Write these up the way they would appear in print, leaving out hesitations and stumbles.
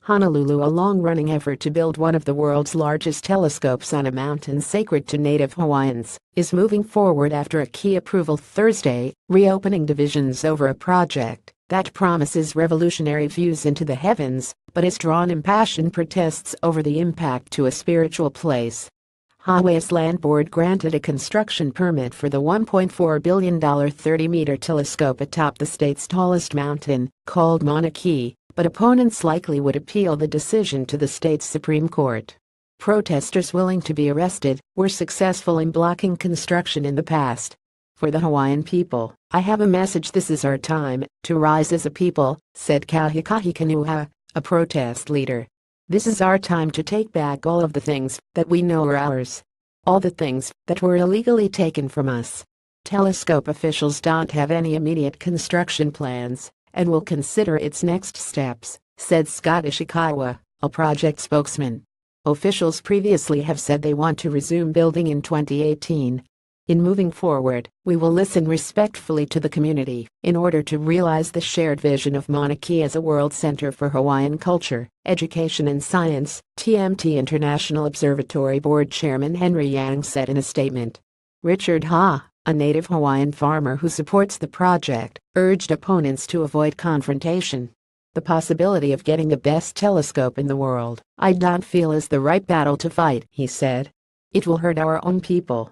Honolulu, a long-running effort to build one of the world's largest telescopes on a mountain sacred to native Hawaiians, is moving forward after a key approval Thursday, reopening divisions over a project that promises revolutionary views into the heavens, but has drawn impassioned protests over the impact to a spiritual place. Hawaii's land board granted a construction permit for the $1.4 billion 30-meter telescope atop the state's tallest mountain, called Mauna Kea, but opponents likely would appeal the decision to the state's Supreme Court. Protesters willing to be arrested were successful in blocking construction in the past. For the Hawaiian people, I have a message: this is our time to rise as a people, said Kahikahi Kanuha, a protest leader. This is our time to take back all of the things that we know are ours. All the things that were illegally taken from us. Telescope officials don't have any immediate construction plans and will consider its next steps, said Scott Ishikawa, a project spokesman. Officials previously have said they want to resume building in 2018. In moving forward, we will listen respectfully to the community in order to realize the shared vision of Mauna Kea as a world center for Hawaiian culture, education and science, TMT International Observatory Board Chairman Henry Yang said in a statement. Richard Ha, a native Hawaiian farmer who supports the project, urged opponents to avoid confrontation. The possibility of getting the best telescope in the world, I don't feel is the right battle to fight, he said. It will hurt our own people.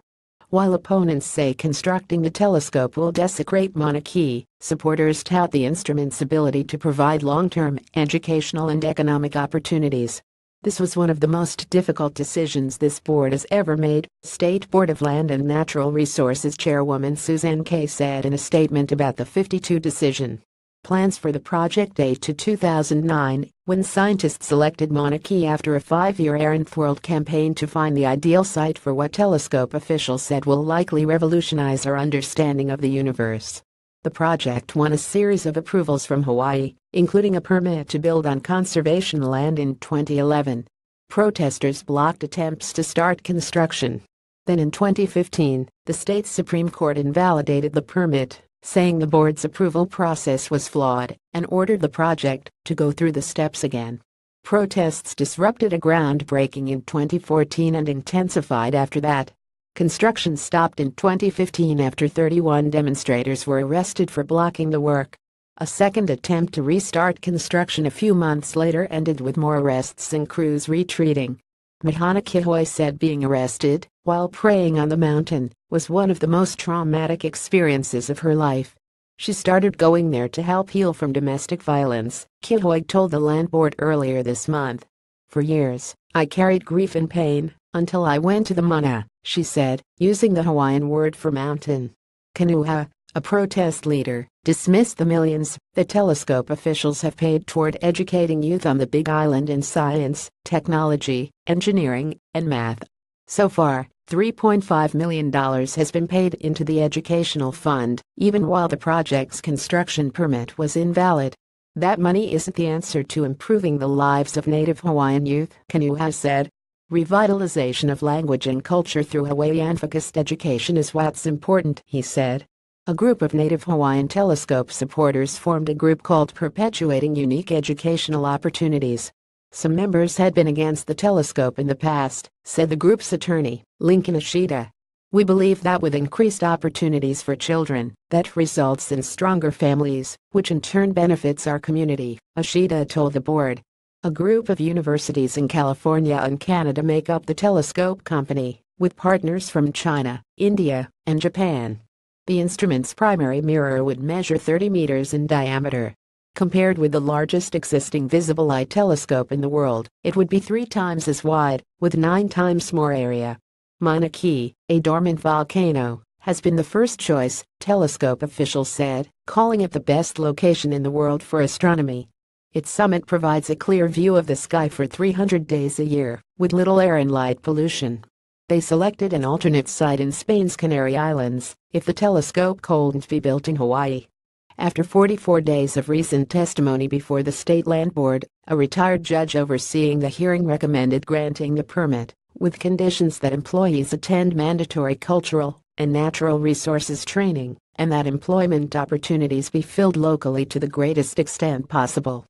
While opponents say constructing the telescope will desecrate Mauna Kea, supporters tout the instrument's ability to provide long-term educational and economic opportunities. This was one of the most difficult decisions this board has ever made, State Board of Land and Natural Resources Chairwoman Suzanne Kay said in a statement about the 52 decision. Plans for the project date to 2009, when scientists selected Mauna Kea after a 5-year Errant World campaign to find the ideal site for what telescope officials said will likely revolutionize our understanding of the universe. The project won a series of approvals from Hawaii, including a permit to build on conservation land in 2011. Protesters blocked attempts to start construction. Then in 2015, the state's Supreme Court invalidated the permit, saying the board's approval process was flawed, and ordered the project to go through the steps again. Protests disrupted a groundbreaking in 2014 and intensified after that. Construction stopped in 2015 after 31 demonstrators were arrested for blocking the work. A second attempt to restart construction a few months later ended with more arrests and crews retreating. Mahana Kihoi said being arrested, while praying on the mountain, was one of the most traumatic experiences of her life. She started going there to help heal from domestic violence, Kihoi told the land board earlier this month. For years, I carried grief and pain, until I went to the mana, she said, using the Hawaiian word for mountain. Kanuha, a protest leader, dismissed the millions that telescope officials have paid toward educating youth on the Big Island in science, technology, engineering, and math. So far, $3.5 million has been paid into the educational fund, even while the project's construction permit was invalid. That money isn't the answer to improving the lives of native Hawaiian youth, Kanuha said. Revitalization of language and culture through Hawaiian-focused education is what's important, he said. A group of native Hawaiian telescope supporters formed a group called Perpetuating Unique Educational Opportunities. Some members had been against the telescope in the past, said the group's attorney, Lincoln Ashida. We believe that with increased opportunities for children, that results in stronger families, which in turn benefits our community, Ashida told the board. A group of universities in California and Canada make up the telescope company, with partners from China, India, and Japan. The instrument's primary mirror would measure 30 meters in diameter. Compared with the largest existing visible light telescope in the world, it would be 3 times as wide, with 9 times more area. Mauna Kea, a dormant volcano, has been the first choice, telescope officials said, calling it the best location in the world for astronomy. Its summit provides a clear view of the sky for 300 days a year, with little air and light pollution. They selected an alternate site in Spain's Canary Islands, if the telescope couldn't be built in Hawaii. After 44 days of recent testimony before the state land board, a retired judge overseeing the hearing recommended granting the permit, with conditions that employees attend mandatory cultural and natural resources training, and that employment opportunities be filled locally to the greatest extent possible.